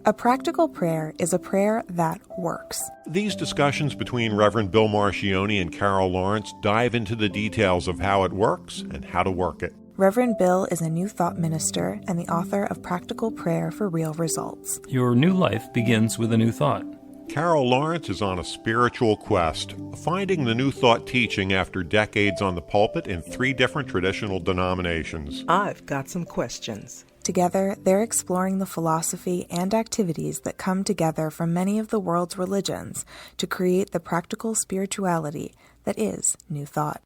A practical prayer is a prayer that works. These discussions between Reverend Bill Marchioni and Carol Lawrence dive into the details of how it works and how to work it. Reverend Bill is a New Thought minister and the author of Practical Prayer for Real Results. Your new life begins with a new thought. Carol Lawrence is on a spiritual quest, finding the New Thought teaching after decades on the pulpit in 3 different traditional denominations. I've got some questions. Together, they're exploring the philosophy and activities that come together from many of the world's religions to create the practical spirituality that is New Thought.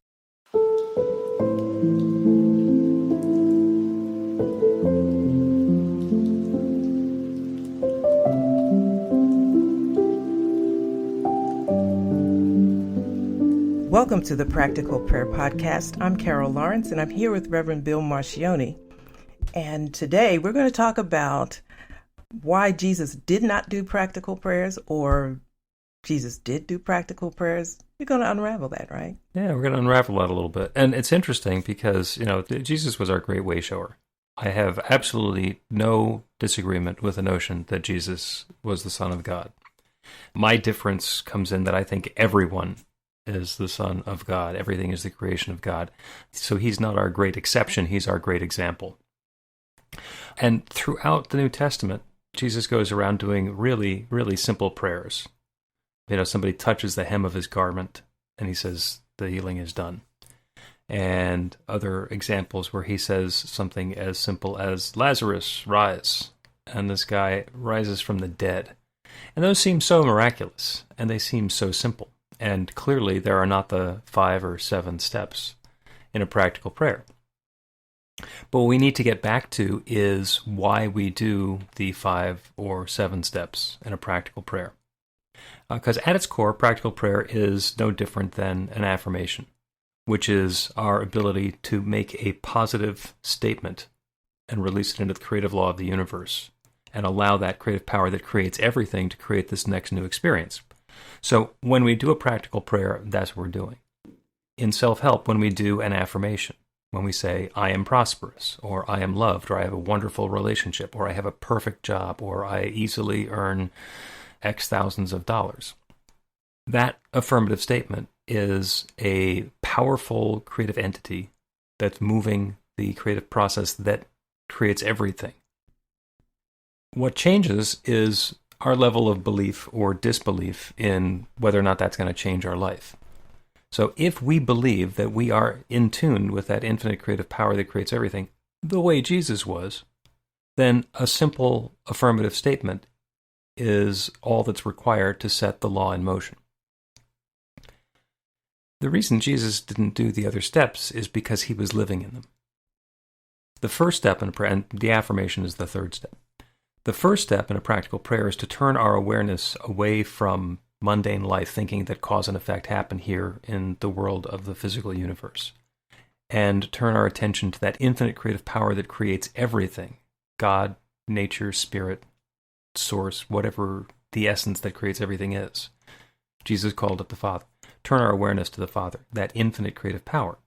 Welcome to the Practical Prayer Podcast. I'm Carol Lawrence, and I'm here with Reverend Bill Marchioni. And today we're going to talk about why Jesus did not do practical prayers, or Jesus did do practical prayers. We're going to unravel that, right? Yeah, we're going to unravel that a little bit. And it's interesting because, Jesus was our great way shower. I have absolutely no disagreement with the notion that Jesus was the Son of God. My difference comes in that I think everyone is the Son of God. Everything is the creation of God. So he's not our great exception, he's our great example. And throughout the New Testament, Jesus goes around doing really, really simple prayers. Somebody touches the hem of his garment, and he says, the healing is done. And other examples where he says something as simple as, Lazarus, rise. And this guy rises from the dead. And those seem so miraculous, and they seem so simple. And clearly, there are not the 5 or 7 steps in a practical prayer. But what we need to get back to is why we do the 5 or 7 steps in a practical prayer. Because at its core, practical prayer is no different than an affirmation, which is our ability to make a positive statement and release it into the creative law of the universe, and allow that creative power that creates everything to create this next new experience. So when we do a practical prayer, that's what we're doing. In self-help, when we do an affirmation, when we say, I am prosperous, or I am loved, or I have a wonderful relationship, or I have a perfect job, or I easily earn X thousands of dollars, that affirmative statement is a powerful creative entity that's moving the creative process that creates everything. What changes is our level of belief or disbelief in whether or not that's going to change our life. So if we believe that we are in tune with that infinite creative power that creates everything, the way Jesus was, then a simple affirmative statement is all that's required to set the law in motion. The reason Jesus didn't do the other steps is because he was living in them. The first step in a prayer, and the affirmation is the third step. The first step in a practical prayer is to turn our awareness away from mundane life, thinking that cause and effect happen here in the world of the physical universe, and turn our attention to that infinite creative power that creates everything, God, nature, spirit, source, whatever the essence that creates everything is. Jesus called it the Father. Turn our awareness to the Father, that infinite creative power,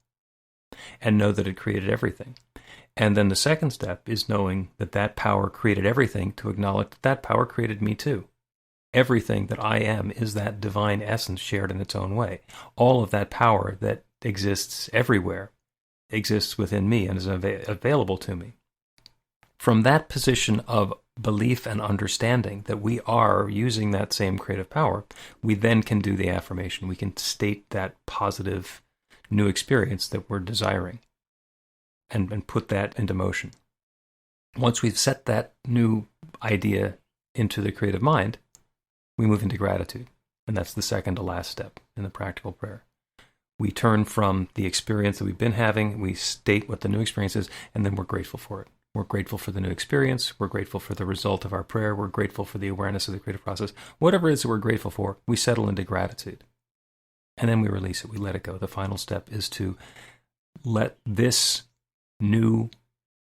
and know that it created everything. And then the second step is knowing that that power created everything, to acknowledge that that power created me too. Everything that I am is that divine essence shared in its own way. All of that power that exists everywhere exists within me and is available to me. From that position of belief and understanding that we are using that same creative power, we then can do the affirmation. We can state that positive new experience that we're desiring and put that into motion. Once we've set that new idea into the creative mind, we move into gratitude. And that's the second to last step in the practical prayer. We turn from the experience that we've been having, we state what the new experience is, and then we're grateful for it. We're grateful for the new experience, we're grateful for the result of our prayer, we're grateful for the awareness of the creative process. Whatever it is that we're grateful for, we settle into gratitude. And then we release it, we let it go. The final step is to let this new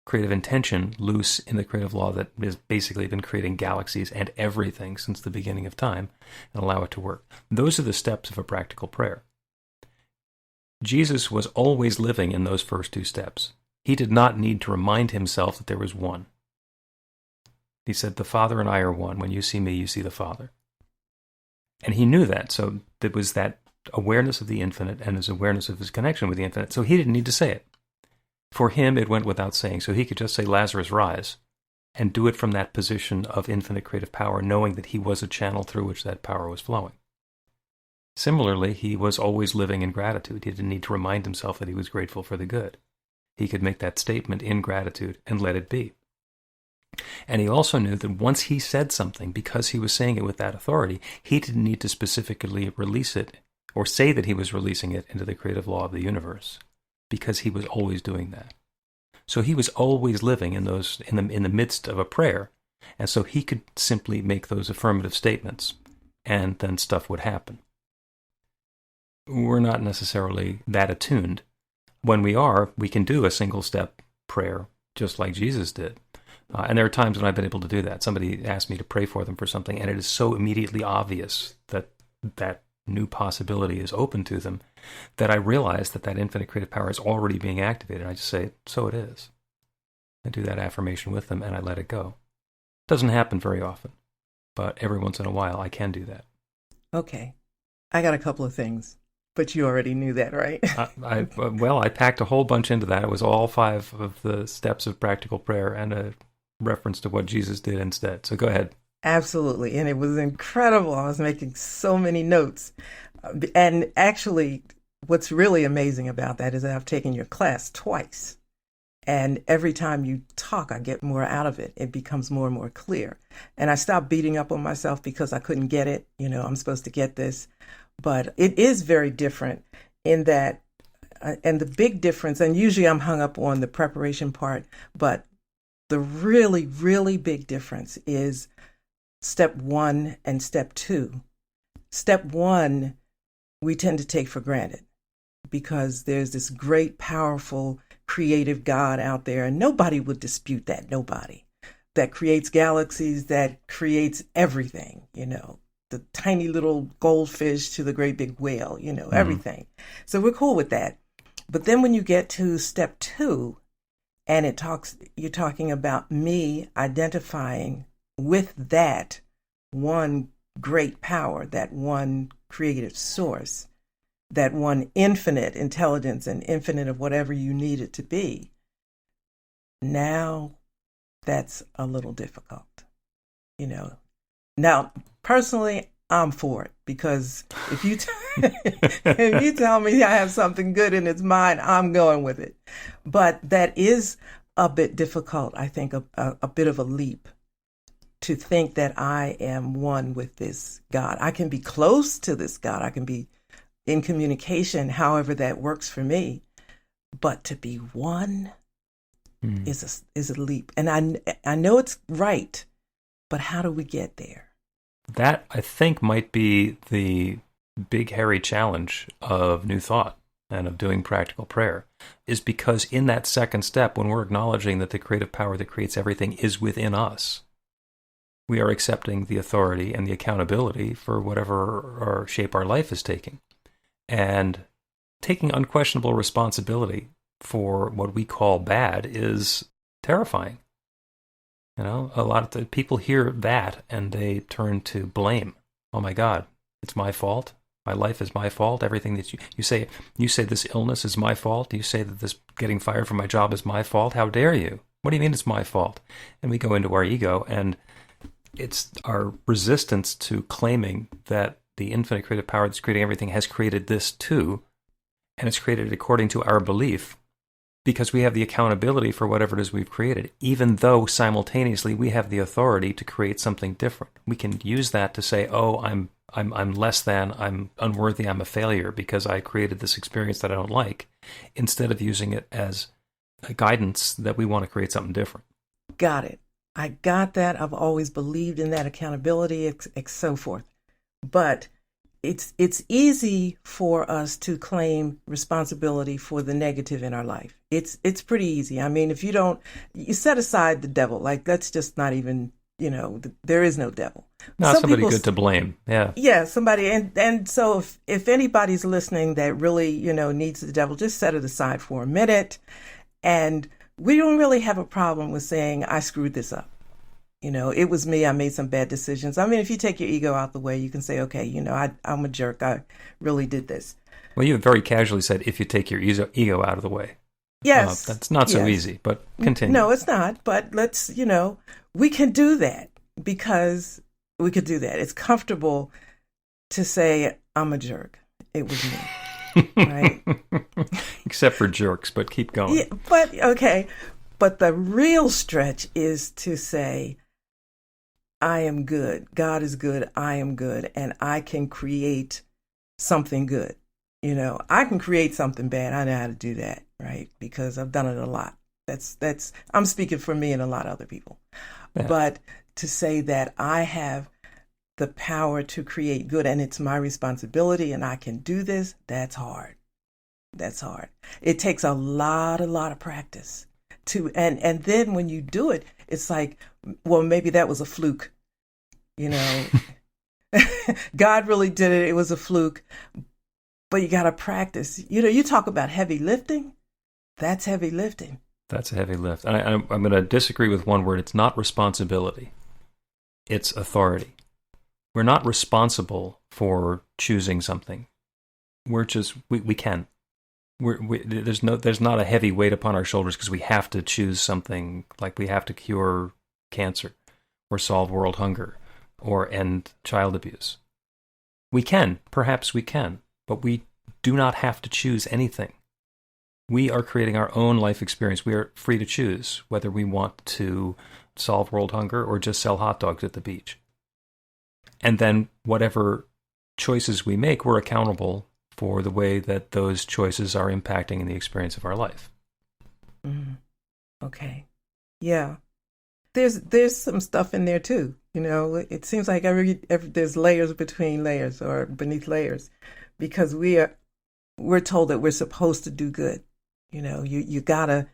creative intention loose in the creative law that has basically been creating galaxies and everything since the beginning of time, and allow it to work. Those are the steps of a practical prayer. Jesus was always living in those first 2 steps. He did not need to remind himself that there was one. He said, the Father and I are one. When you see me, you see the Father. And he knew that. So there was that awareness of the infinite and his awareness of his connection with the infinite. So he didn't need to say it. For him, it went without saying. So he could just say, Lazarus, rise, and do it from that position of infinite creative power, knowing that he was a channel through which that power was flowing. Similarly, he was always living in gratitude. He didn't need to remind himself that he was grateful for the good. He could make that statement in gratitude and let it be. And he also knew that once he said something, because he was saying it with that authority, he didn't need to specifically release it or say that he was releasing it into the creative law of the universe, because he was always doing that. So he was always living in the midst of a prayer, and so he could simply make those affirmative statements, and then stuff would happen. We're not necessarily that attuned. When we are, we can do a single-step prayer, just like Jesus did. And there are times when I've been able to do that. Somebody asked me to pray for them for something, and it is so immediately obvious that that new possibility is open to them that I realize that that infinite creative power is already being activated. I just say, so it is. I do that affirmation with them, and I let it go. It doesn't happen very often, but every once in a while I can do that. Okay. I got a couple of things, but you already knew that, right? I packed a whole bunch into that. It was all 5 of the steps of practical prayer and a reference to what Jesus did instead. So go ahead. Absolutely. And it was incredible. I was making so many notes. And actually, what's really amazing about that is that I've taken your class twice. And every time you talk, I get more out of it. It becomes more and more clear. And I stopped beating up on myself because I couldn't get it. You know, I'm supposed to get this. But it is very different in that, and the big difference, and usually I'm hung up on the preparation part, but the really, really big difference is step 1 and step 2. Step 1, we tend to take for granted because there's this great, powerful, creative God out there, and nobody would dispute that, nobody, that creates galaxies, that creates everything, you know, the tiny little goldfish to the great big whale, you know, everything. So we're cool with that. But then when you get to step 2, and you're talking about me identifying with that one great power, that one creative source, that one infinite intelligence and infinite of whatever you need it to be. Now that's a little difficult, you know. Now, personally, I'm for it, because if you if you tell me I have something good and it's mine, I'm going with it. But that is a bit difficult, I think, a bit of a leap to think that I am one with this God. I can be close to this God. I can be in communication, however that works for me. But to be one is a leap. And I know it's right, but how do we get there? That, I think, might be the big, hairy challenge of New Thought and of doing practical prayer, is because in that second step, when we're acknowledging that the creative power that creates everything is within us, we are accepting the authority and the accountability for whatever shape our life is taking, and taking unquestionable responsibility for what we call bad is terrifying. You know, a lot of the people hear that and they turn to blame. Oh my God, it's my fault. My life is my fault. Everything that you say this illness is my fault. You say that this getting fired from my job is my fault. How dare you? What do you mean it's my fault? And we go into our ego, and it's our resistance to claiming that the infinite creative power that's creating everything has created this too, and it's created according to our belief, because we have the accountability for whatever it is we've created, even though simultaneously we have the authority to create something different. We can use that to say, oh, I'm less than, I'm unworthy, I'm a failure because I created this experience that I don't like, instead of using it as a guidance that we want to create something different. Got it. I got that. I've always believed in that accountability, so forth. But it's easy for us to claim responsibility for the negative in our life. It's pretty easy. I mean, if you set aside the devil, like that's just not even, you know, there is no devil. Not somebody good to blame. Yeah. Yeah, somebody. And so if anybody's listening that really, you know, needs the devil, just set it aside for a minute. And we don't really have a problem with saying, I screwed this up. It was me. I made some bad decisions. I mean, if you take your ego out the way, you can say, okay, I'm a jerk. I really did this. Well, you very casually said, if you take your ego out of the way. Yes. That's not so easy, but continue. No, it's not. But let's, we can do that because we could do that. It's comfortable to say, I'm a jerk. It was me. Right? Except for jerks, but keep going. Yeah, but, okay. But the real stretch is to say, I am good. God is good. I am good. And I can create something good. I can create something bad. I know how to do that, right? Because I've done it a lot. I'm speaking for me and a lot of other people. Yeah. But to say that I have the power to create good and it's my responsibility and I can do this, that's hard. That's hard. It takes a lot of practice and then when you do it, it's like, well, maybe that was a fluke. God really did it. It was a fluke. But you got to practice. You talk about heavy lifting. That's heavy lifting. That's a heavy lift. I'm going to disagree with one word. It's not responsibility. It's authority. We're not responsible for choosing something. We're just, we can. There's not a heavy weight upon our shoulders because we have to choose something, like we have to cure cancer or solve world hunger or end child abuse. We can. Perhaps we can. But we do not have to choose anything. We are creating our own life experience. We are free to choose whether we want to solve world hunger or just sell hot dogs at the beach. And then whatever choices we make, we're accountable for the way that those choices are impacting in the experience of our life. Mm. Okay. Yeah. There's some stuff in there too. It seems like every there's layers between layers or beneath layers. Because we're told that we're supposed to do good. You gotta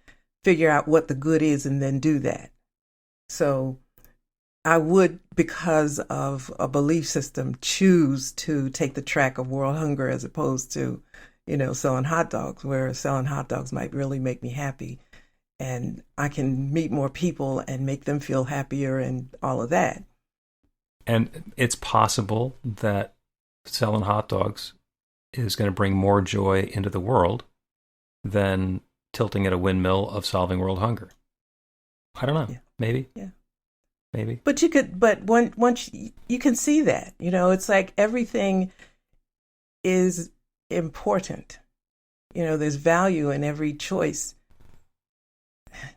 figure out what the good is and then do that. So I would, because of a belief system, choose to take the track of world hunger as opposed to, selling hot dogs, where selling hot dogs might really make me happy. And I can meet more people and make them feel happier and all of that. And it's possible that selling hot dogs is going to bring more joy into the world than tilting at a windmill of solving world hunger. I don't know. Yeah. Maybe. Yeah. Maybe. But once you can see that, it's like everything is important. There's value in every choice.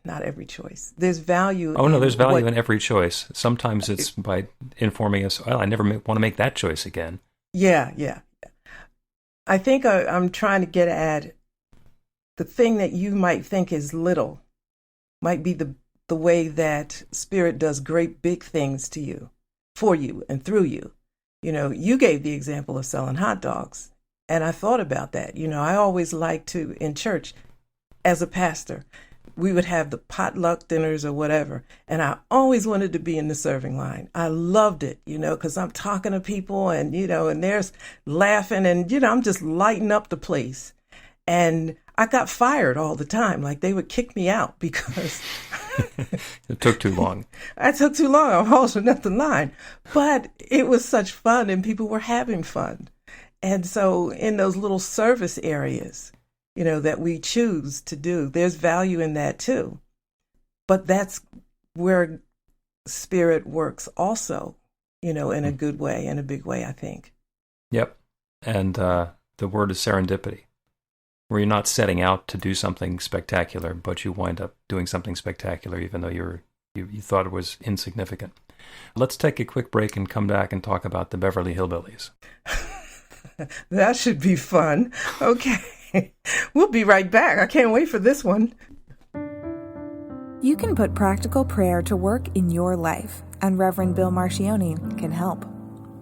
Not every choice. There's value. Oh, no, there's value in every choice. Sometimes it's by informing us, well, I never want to make that choice again. Yeah. I think I'm trying to get at the thing that you might think is little might be the way that Spirit does great big things to you, for you, and through you. You gave the example of selling hot dogs, and I thought about that. I always like to, in church, as a pastor, we would have the potluck dinners or whatever, and I always wanted to be in the serving line. I loved it, because I'm talking to people and, and there's laughing and, I'm just lighting up the place. And I got fired all the time. Like they would kick me out because it took too long. I took too long. I was holding up the line. But it was such fun and people were having fun. And so in those little service areas, that we choose to do, there's value in that too. But that's where Spirit works also, in a good way, in a big way, I think. Yep. And the word is serendipity, where you're not setting out to do something spectacular, but you wind up doing something spectacular even though you thought it was insignificant. Let's take a quick break and come back and talk about the Beverly Hillbillies. That should be fun. Okay. We'll be right back. I can't wait for this one. You can put practical prayer to work in your life, and Reverend Bill Marcioni can help.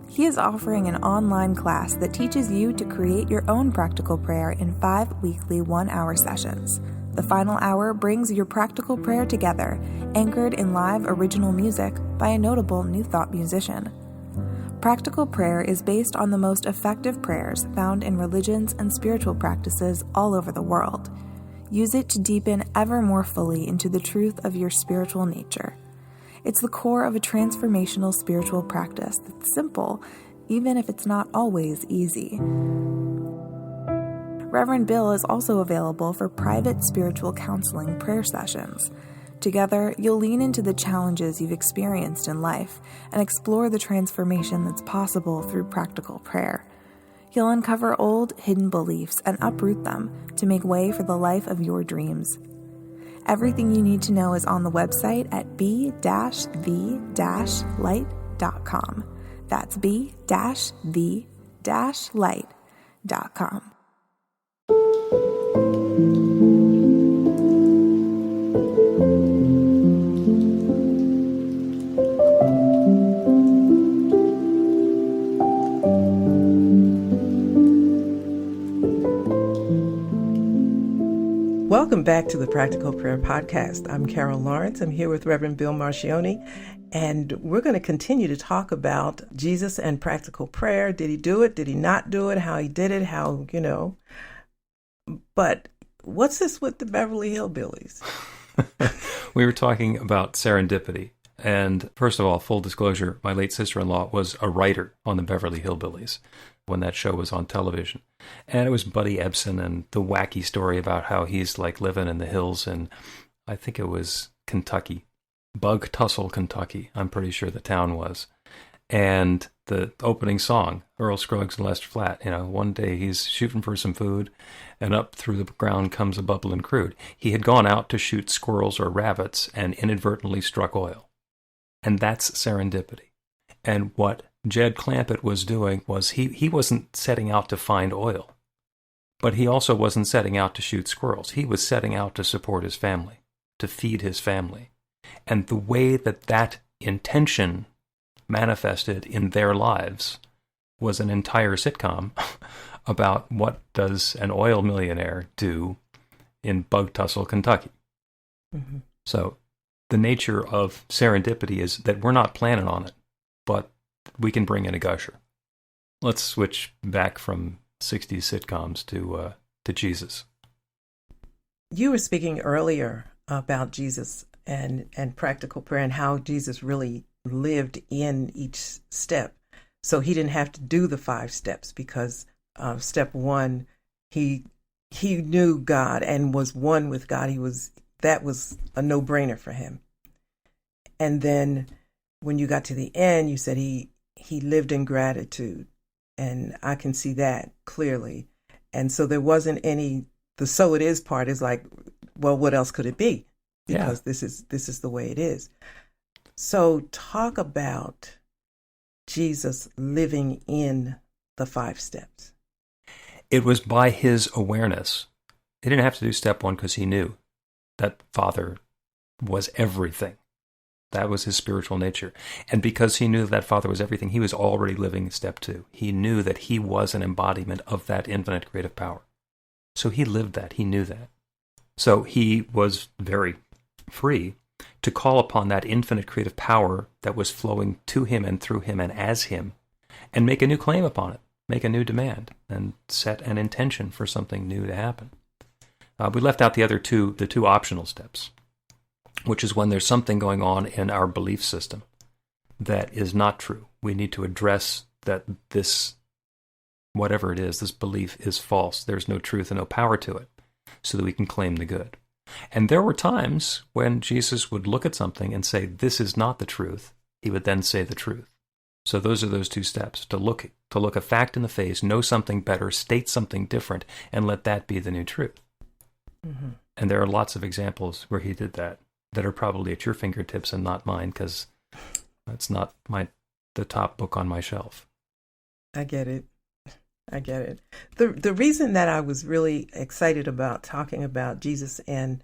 He is offering an online class that teaches you to create your own practical prayer in 5 weekly 1-hour sessions. The final hour brings your practical prayer together, anchored in live original music by a notable New Thought musician. Practical prayer is based on the most effective prayers found in religions and spiritual practices all over the world. Use it to deepen ever more fully into the truth of your spiritual nature. It's the core of a transformational spiritual practice that's simple, even if it's not always easy. Reverend Bill is also available for private spiritual counseling prayer sessions. Together, you'll lean into the challenges you've experienced in life and explore the transformation that's possible through practical prayer. You'll uncover old, hidden beliefs and uproot them to make way for the life of your dreams. Everything you need to know is on the website at b-the-light.com. That's b-the-light.com. Welcome back to the Practical Prayer Podcast. I'm Carol Lawrence. I'm here with Reverend Bill Marchioni, and we're going to continue to talk about Jesus and practical prayer. Did he do it? Did he not do it? How he did it? How, But what's this with the Beverly Hillbillies? We were talking about serendipity. And first of all, full disclosure, my late sister-in-law was a writer on the Beverly Hillbillies when that show was on television. And it was Buddy Ebsen and the wacky story about how he's like living in the hills in, I think it was Kentucky, Bug Tussle, Kentucky, I'm pretty sure the town was. And the opening song, Earl Scruggs and Lester Flatt, one day he's shooting for some food and up through the ground comes a bubbling crude. He had gone out to shoot squirrels or rabbits and inadvertently struck oil. And that's serendipity. And what Jed Clampett was doing was he wasn't setting out to find oil, but he also wasn't setting out to shoot squirrels. He was setting out to support his family, to feed his family. And the way that intention manifested in their lives was an entire sitcom about what does an oil millionaire do in Bug Tussle, Kentucky. Mm-hmm. So the nature of serendipity is that we're not planning on it, but we can bring in a gusher. Let's switch back from 60s sitcoms to Jesus. You were speaking earlier about Jesus and practical prayer and how Jesus really lived in each step. So he didn't have to do the 5 steps because step 1, he knew God and was one with God. That was a no-brainer for him. And then when you got to the end, you said he lived in gratitude. And I can see that clearly. And so there wasn't any, the so it is part is like, well, what else could it be? Because this is the way it is. So talk about Jesus living in the 5 steps. It was by his awareness. He didn't have to do step 1 because he knew that Father was everything. That was his spiritual nature. And because he knew that Father was everything, he was already living step 2. He knew that he was an embodiment of that infinite creative power. So he lived that. He knew that. So he was very free to call upon that infinite creative power that was flowing to him and through him and as him, and make a new claim upon it, make a new demand, and set an intention for something new to happen. We left out the two optional steps, which is when there's something going on in our belief system that is not true. We need to address that this, whatever it is, this belief is false. There's no truth and no power to it, so that we can claim the good. And there were times when Jesus would look at something and say, this is not the truth. He would then say the truth. So those are those 2 steps, to look a fact in the face, know something better, state something different, and let that be the new truth. Mm-hmm. And there are lots of examples where he did that are probably at your fingertips and not mine, because that's not the top book on my shelf. I get it. The reason that I was really excited about talking about Jesus and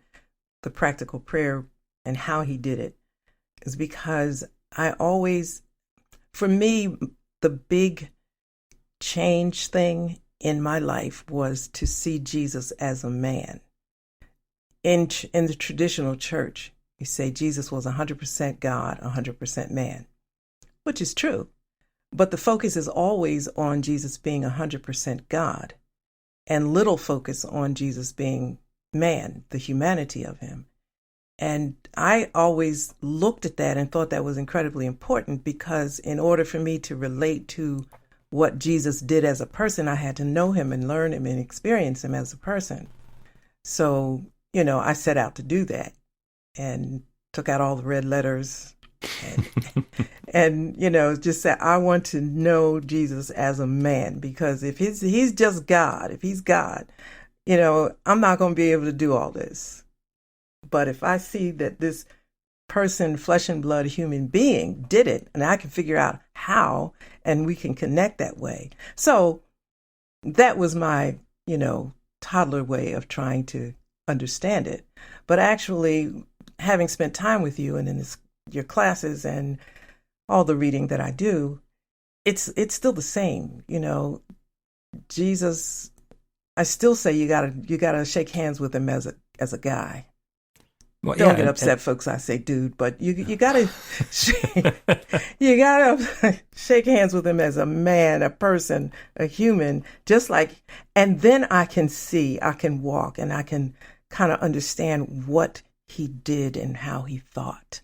the practical prayer and how he did it is because for me, the big change thing in my life was to see Jesus as a man. In the traditional church, you say Jesus was 100% God, 100% man, which is true. But the focus is always on Jesus being 100% God and little focus on Jesus being man, the humanity of him. And I always looked at that and thought that was incredibly important, because in order for me to relate to what Jesus did as a person, I had to know him and learn him and experience him as a person. So, I set out to do that and took out all the red letters and just said, I want to know Jesus as a man, because if he's just God, if he's God, I'm not going to be able to do all this. But if I see that this person, flesh and blood human being, did it, and I can figure out how, and we can connect that way. So that was my, toddler way of trying to understand it. But actually, having spent time with you and in your classes and all the reading that I do, it's still the same. Jesus, I still say you gotta shake hands with him as a guy. Well, Don't get upset, folks. I say dude, but you gotta you gotta shake hands with him as a man, a person, a human, just like. And then I can walk, and I can kind of understand what he did and how he thought,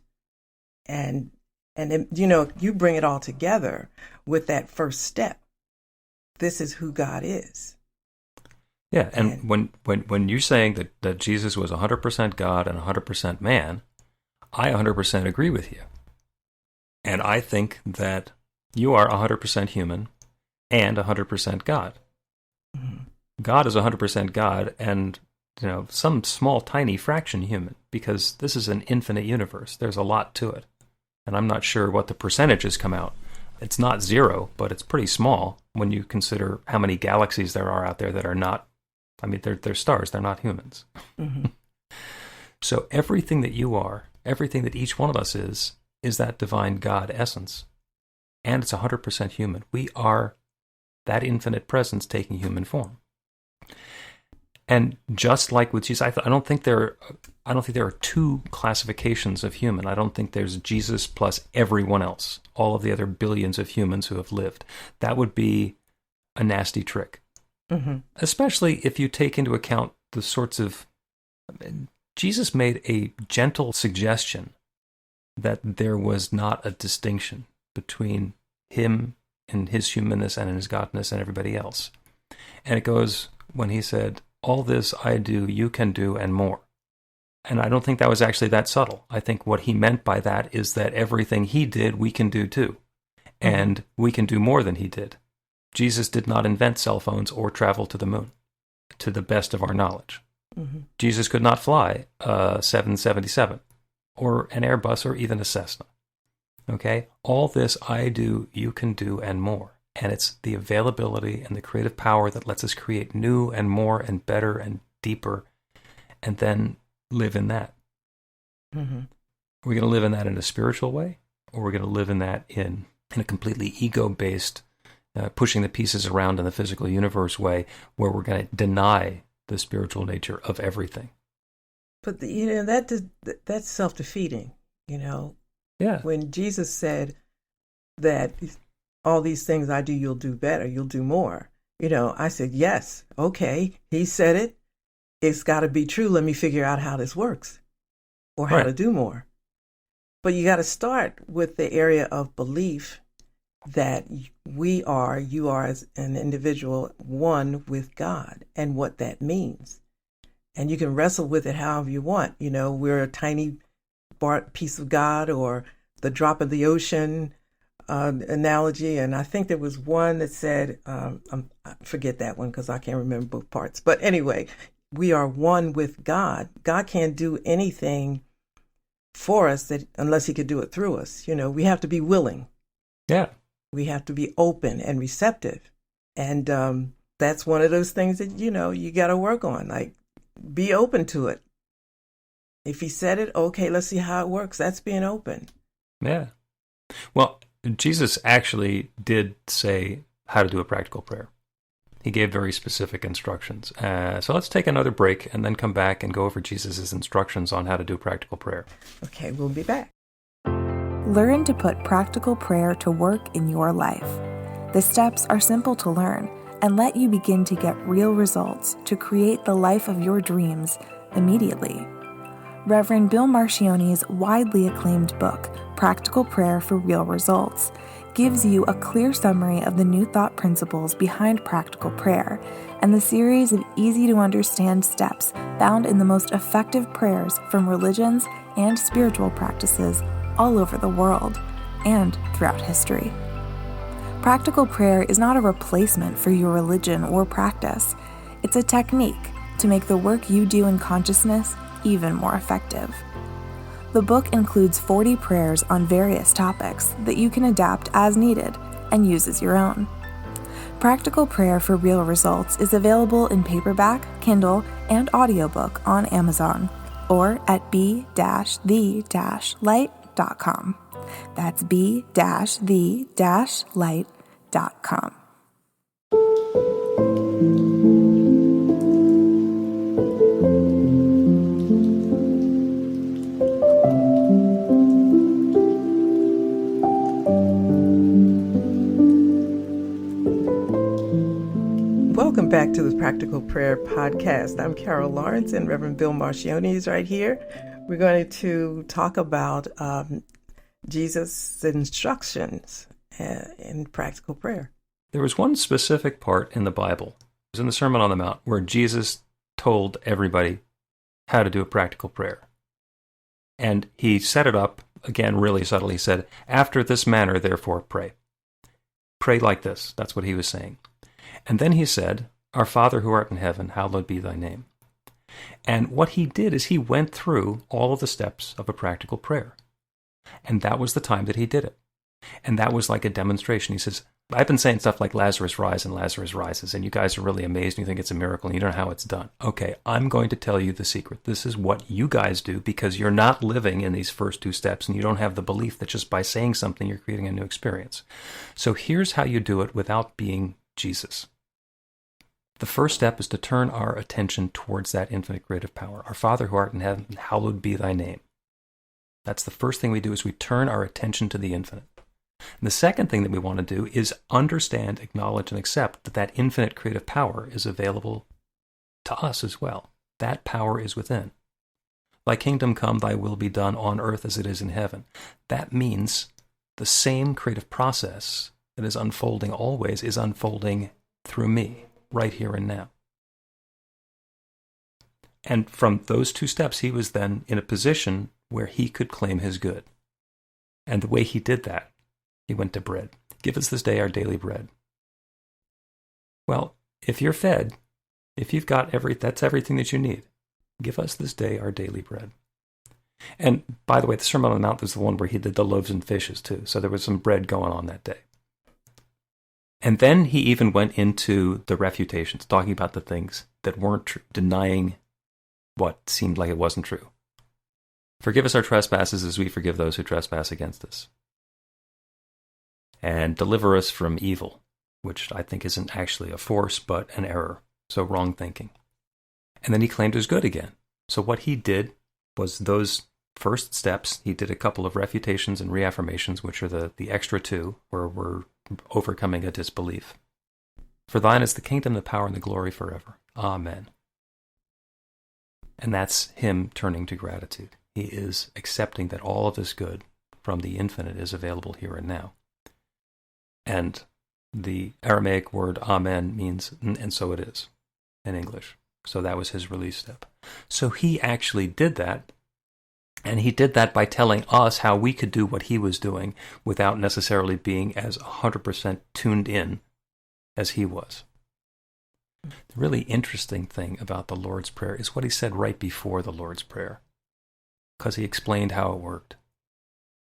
and you bring it all together with that first step. This is who God is. Yeah, and when you're saying that Jesus was 100% God and 100% man, I 100% agree with you. And I think that you are 100% human and 100% God. Mm-hmm. God is 100% God and some small tiny fraction human, because this is an infinite universe. There's a lot to it. And I'm not sure what the percentages come out. It's not zero, but it's pretty small when you consider how many galaxies there are out there that are not. I mean, they're stars, they're not humans. Mm-hmm. So everything that you are, everything that each one of us is that divine God essence. And it's 100% human. We are that infinite presence taking human form. And just like with Jesus, I don't think there are two classifications of human. I don't think there's Jesus plus everyone else, all of the other billions of humans who have lived. That would be a nasty trick. Mm-hmm. Especially if you take into account the sorts of... Jesus made a gentle suggestion that there was not a distinction between him and his humanness and his godness and everybody else. And it goes when he said, all this I do, you can do, and more. And I don't think that was actually that subtle. I think what he meant by that is that everything he did, we can do too. And we can do more than he did. Jesus did not invent cell phones or travel to the moon, to the best of our knowledge. Mm-hmm. Jesus could not fly a 777 or an Airbus or even a Cessna. Okay? All this I do, you can do, and more. And it's the availability and the creative power that lets us create new and more and better and deeper, and then live in that. Mm-hmm. Are we going to live in that in a spiritual way, or are we going to live in that in a completely ego-based, pushing the pieces around in the physical universe way, where we're going to deny the spiritual nature of everything? But that's self-defeating. Yeah. When Jesus said that all these things I do, you'll do better, you'll do more. I said, yes, okay. He said it. It's got to be true. Let me figure out how this works, or how to do more. But you got to start with the area of belief that you are as an individual, one with God, and what that means. And you can wrestle with it however you want. We're a tiny piece of God, or the drop of the ocean analogy. And I think there was one that said, I forget that one because I can't remember both parts. But anyway, we are one with God. God can't do anything for us unless he could do it through us. We have to be willing. Yeah. We have to be open and receptive. And that's one of those things that, you got to work on. Like, be open to it. If he said it, okay, let's see how it works. That's being open. Yeah. Well, Jesus actually did say how to do a practical prayer. He gave very specific instructions. So let's take another break and then come back and go over Jesus' instructions on how to do practical prayer. Okay, we'll be back. Learn to put practical prayer to work in your life. The steps are simple to learn and let you begin to get real results to create the life of your dreams immediately. Reverend Bill Marcione's widely acclaimed book, Practical Prayer for Real Results, gives you a clear summary of the New Thought principles behind practical prayer and the series of easy-to-understand steps found in the most effective prayers from religions and spiritual practices all over the world and throughout history. Practical prayer is not a replacement for your religion or practice. It's a technique to make the work you do in consciousness even more effective. The book includes 40 prayers on various topics that you can adapt as needed and use as your own. Practical Prayer for Real Results is available in paperback, Kindle, and audiobook on Amazon or at b-the-light.com. That's b-the-light.com. Welcome back to the Practical Prayer Podcast. I'm Carol Lawrence and Reverend Bill Marcione is right here. We're going to talk about Jesus' instructions in practical prayer. There was one specific part in the Bible, it was in the Sermon on the Mount, where Jesus told everybody how to do a practical prayer. And he set it up, again, really subtly. He said, "After this manner, therefore, pray." Pray like this. That's what he was saying. And then he said, "Our Father who art in heaven, hallowed be thy name." And what he did is he went through all of the steps of a practical prayer. And that was the time that he did it. And that was like a demonstration. He says, I've been saying stuff like Lazarus rise and Lazarus rises, and you guys are really amazed and you think it's a miracle and you don't know how it's done. Okay, I'm going to tell you the secret. This is what you guys do because you're not living in these first two steps and you don't have the belief that just by saying something you're creating a new experience. So here's how you do it without being Jesus. The first step is to turn our attention towards that infinite creative power. Our Father who art in heaven, hallowed be thy name. That's the first thing we do, is we turn our attention to the infinite. And the second thing that we want to do is understand, acknowledge, and accept that that infinite creative power is available to us as well. That power is within. Thy kingdom come, thy will be done on earth as it is in heaven. That means the same creative process that is unfolding always is unfolding through me, right here and now. And from those two steps, he was then in a position where he could claim his good. And the way he did that, he went to bread. Give us this day our daily bread. Well, if you're fed, if you've got that's everything that you need. Give us this day our daily bread. And by the way, the Sermon on the Mount was the one where he did the loaves and fishes too. So there was some bread going on that day. And then he even went into the refutations, talking about the things that weren't true, denying what seemed like it wasn't true. Forgive us our trespasses as we forgive those who trespass against us. And deliver us from evil, which I think isn't actually a force, but an error. So wrong thinking. And then he claimed his good again. So what he did was those first steps. He did a couple of refutations and reaffirmations, which are the extra two, where we're overcoming a disbelief. For thine is the kingdom, the power, and the glory forever. Amen. And that's him turning to gratitude. He is accepting that all of this good from the infinite is available here and now. And the Aramaic word amen means, and so it is, in English. So that was his release step. So he actually did that, and he did that by telling us how we could do what he was doing without necessarily being as 100% tuned in as he was. The really interesting thing about the Lord's Prayer is what he said right before the Lord's Prayer, because he explained how it worked.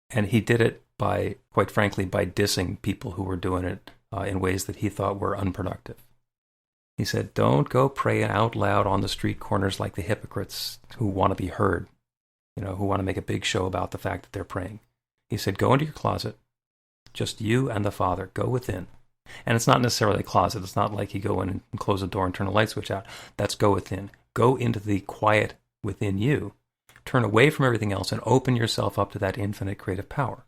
And he did it by, quite frankly, by dissing people who were doing it in ways that he thought were unproductive. He said, don't go praying out loud on the street corners like the hypocrites who want to be heard, who want to make a big show about the fact that they're praying. He said, go into your closet, just you and the Father, go within. And it's not necessarily a closet. It's not like you go in and close the door and turn the light switch out. That's go within. Go into the quiet within you. Turn away from everything else and open yourself up to that infinite creative power.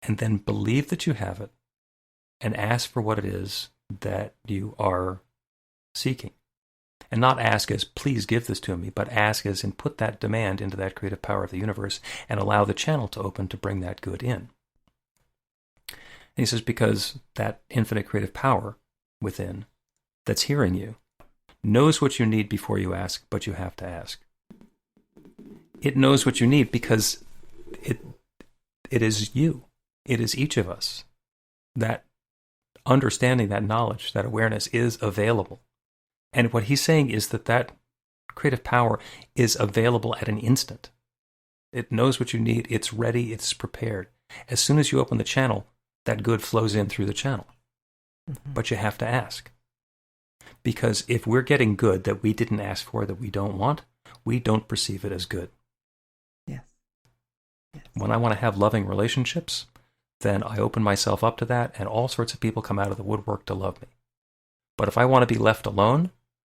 And then believe that you have it and ask for what it is that you are seeking. And not ask as, please give this to me, but ask as in put that demand into that creative power of the universe and allow the channel to open to bring that good in. And he says, because that infinite creative power within that's hearing you knows what you need before you ask, but you have to ask. It knows what you need because it is you. It is each of us. That understanding, that knowledge, that awareness is available. And what he's saying is that creative power is available at an instant. It knows what you need. It's ready. It's prepared. As soon as you open the channel, that good flows in through the channel. Mm-hmm. But you have to ask. Because if we're getting good that we didn't ask for, that we don't want, we don't perceive it as good. Yes. When I want to have loving relationships, then I open myself up to that, and all sorts of people come out of the woodwork to love me. But if I want to be left alone,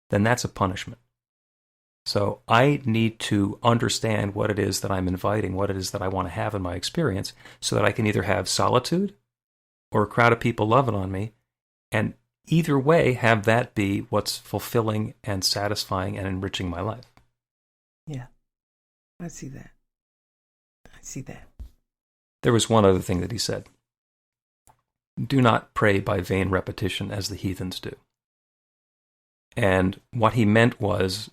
then that's a punishment. So I need to understand what it is that I'm inviting, what it is that I want to have in my experience, so that I can either have solitude or a crowd of people loving on me, and either way have that be what's fulfilling and satisfying and enriching my life. Yeah, I see that. I see that. There was one other thing that he said. Do not pray by vain repetition as the heathens do. And what he meant was,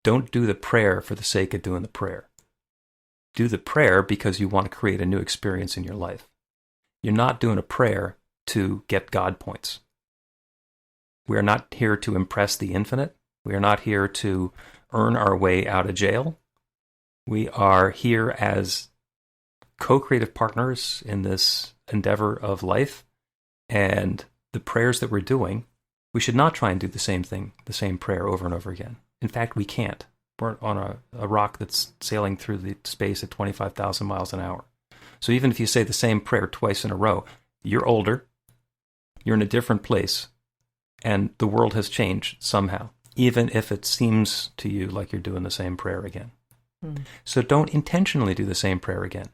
don't do the prayer for the sake of doing the prayer. Do the prayer because you want to create a new experience in your life. You're not doing a prayer to get God points. We are not here to impress the infinite. We are not here to earn our way out of jail. We are here as co-creative partners in this endeavor of life. And the prayers that we're doing, we should not try and do the same thing, the same prayer over and over again. In fact, we can't. We're on a rock that's sailing through the space at 25,000 miles an hour. So even if you say the same prayer twice in a row, you're older, you're in a different place, and the world has changed somehow, even if it seems to you like you're doing the same prayer again. So don't intentionally do the same prayer again.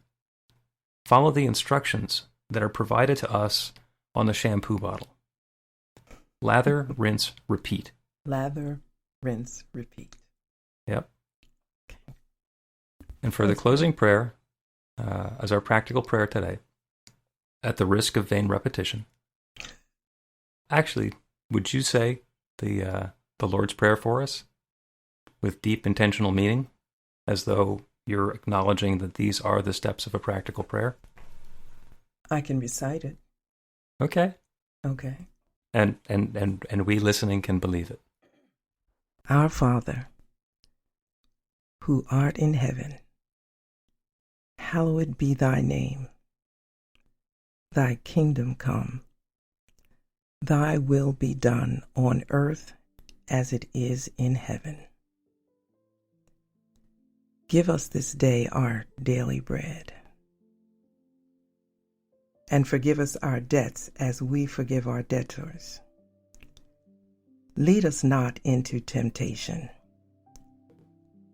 Follow the instructions that are provided to us on the shampoo bottle. Lather, rinse, repeat. Lather, rinse, repeat. Yep. Okay. And for the closing prayer, as our practical prayer today, at the risk of vain repetition, actually, would you say the Lord's Prayer for us with deep intentional meaning, as though you're acknowledging that these are the steps of a practical prayer? I can recite it. Okay. Okay. And we listening can believe it. Our Father, who art in heaven, hallowed be thy name. Thy kingdom come. Thy will be done on earth as it is in heaven. Give us this day our daily bread. And forgive us our debts as we forgive our debtors. Lead us not into temptation.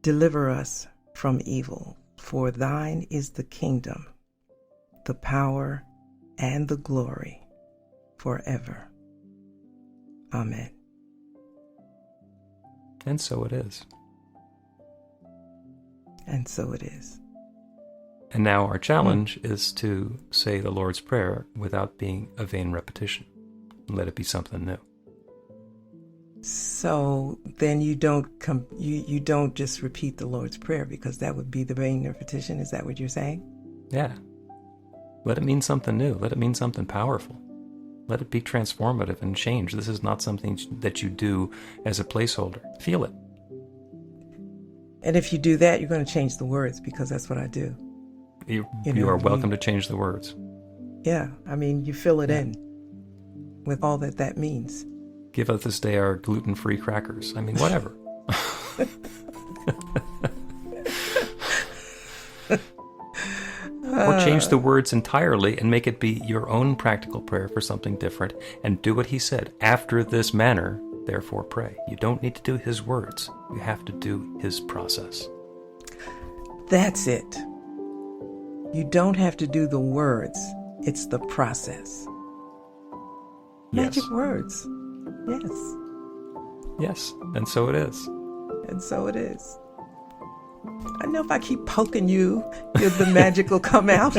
Deliver us from evil, for thine is the kingdom, the power, and the glory forever. Amen. And so it is. And so it is. And now our challenge is to say the Lord's Prayer without being a vain repetition. Let it be something new. So then you don't you don't just repeat the Lord's Prayer, because that would be the vain repetition. Is that what you're saying? Yeah. Let it mean something new. Let it mean something powerful. Let it be transformative and change. This is not something that you do as a placeholder. Feel it. And if you do that, you're going to change the words, because that's what I do. You are welcome to change the words. Yeah, I mean, you fill it in with all that means. Give us this day our gluten-free crackers. I mean, whatever. Or change the words entirely and make it be your own practical prayer for something different, and do what he said. After this manner, therefore pray. You don't need to do his words. You have to do his process. That's it. You don't have to do the words. It's the process. Yes. Magic words. Yes. Yes, and so it is. And so it is. I know if I keep poking you, the magic will come out.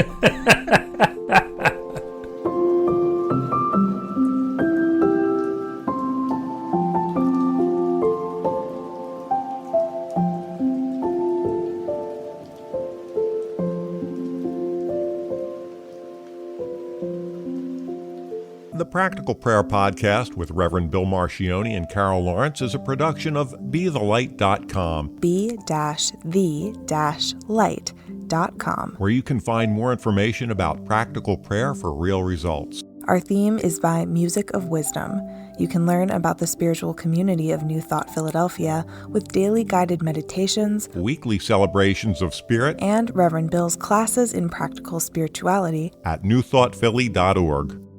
The Practical Prayer Podcast with Reverend Bill Marchioni and Carol Lawrence is a production of BeTheLight.com. be-the-light.com, where you can find more information about practical prayer for real results. Our theme is by Music of Wisdom. You can learn about the spiritual community of New Thought Philadelphia with daily guided meditations, Weekly celebrations of spirit, and Reverend Bill's classes in practical spirituality at newthoughtphilly.org.